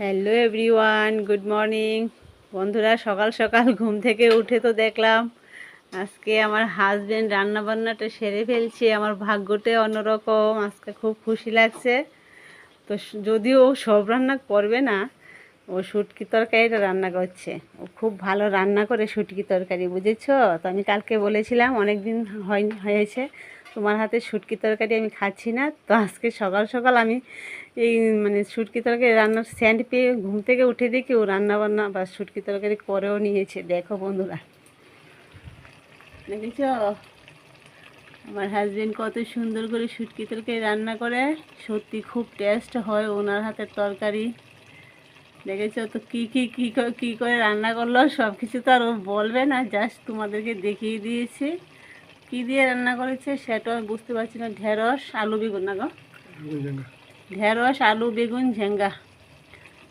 Hello everyone, good morning বন্ধুরা। সকাল সকাল ঘুম থেকে উঠে তো দেখলাম আজকে আমার হাজবেন্ড রান্নাবান্নাটা সেরে ফেলছে। আমার ভাগ্যটা অন্যরকম, আজকে খুব খুশি লাগছে। তো যদিও ও সব রান্না করবে না, ও শুটকি তরকারিটা রান্না করছে। ও খুব ভালো রান্না করে শুটকি তরকারি, বুঝেছো? তো আমি কালকে বলেছিলাম অনেক দিন হয়েছে তোমার হাতে শুটকি তরকারি আমি খাচ্ছি না। তো আজকে সকাল সকাল আমি এই শুটকি তরকারি রান্নার স্যান্ড পেয়ে ঘুম থেকে উঠে দেখি ও রান্নাবান্না বা শুটকি তরকারি করেও নিয়েছে। দেখো বন্ধুরা, দেখেছ আমার হাজবেন্ড কত সুন্দর করে শুটকি তরকারি রান্না করে। সত্যি খুব টেস্ট হয় ওনার হাতের তরকারি। দেখেছো তো কী করে রান্না করলো, সব কিছু তো আর ও বলবে না, জাস্ট তোমাদেরকে দেখিয়ে দিয়েছি কী দিয়ে রান্না করেছে। সেটাও বুঝতে পারছি না। ঢেঁড়স আলু বেগুন না গো, ঢেঁড়স আলু বেগুন ঝেঙ্গা,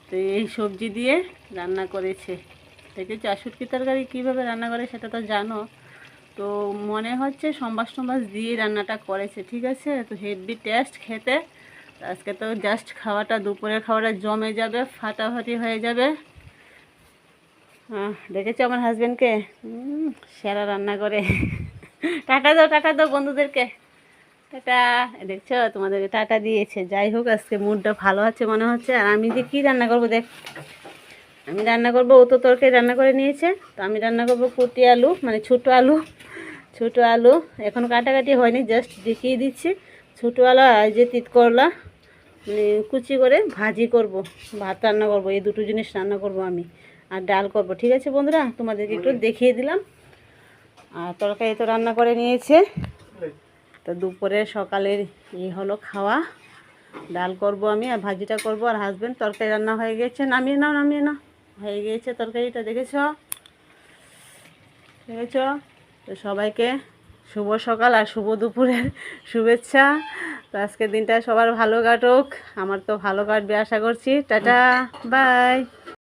তো এই সবজি দিয়ে রান্না করেছে। দেখেছো আর শুটকি তরকারি কীভাবে রান্না করে সেটা তো জানো। তো মনে হচ্ছে সম্বাস দিয়ে রান্নাটা করেছে, ঠিক আছে? তো হেভি টেস্ট খেতে। আজকে তো জাস্ট খাওয়াটা, দুপুরের খাওয়াটা জমে যাবে, ফাটাফাটি হয়ে যাবে। দেখেছো আমার হাজব্যান্ডকে, সেরা রান্না করে। টাটা দাও বন্ধুদেরকে, টাটা। দেখছো তোমাদেরকে টাটা দিয়েছে। যাই হোক, আজকে মুডটা ভালো আছে মনে হচ্ছে। আর আমি যে কী রান্না করবো দেখ, আমি রান্না করবো, ও তো তরকারি রান্না করে নিয়েছে। তো আমি রান্না করবো কুটি আলু, ছোটো আলু এখন কাটাকাটি হয়নি, জাস্ট দেখিয়ে দিচ্ছি। ছোটো আলু আর যে তিত করলা কুচি করে ভাজি করব, ভাত রান্না করব, এই দুটো জিনিস রান্না করব আমি। আর ডাল করব, ঠিক আছে বন্ধুরা? তোমাদেরকে একটু দেখিয়ে দিলাম। আর তরকারি তো রান্না করে নিয়েছে। তো দুপুরে সকালের হলো খাওয়া। ডাল করব আমি, আর ভাজিটা করব। আর হাজবেন্ড তরকারি রান্না হয়ে গেছে, নামিয়ে নাও হয়ে গিয়েছে তরকারিটা। দেখেছ? তো সবাইকে শুভ সকাল আর শুভ দুপুরের শুভেচ্ছা। তো আজকের দিনটা সবার ভালো কাটুক, আমার তো ভালো কাটবে আশা করছি। Tata, by.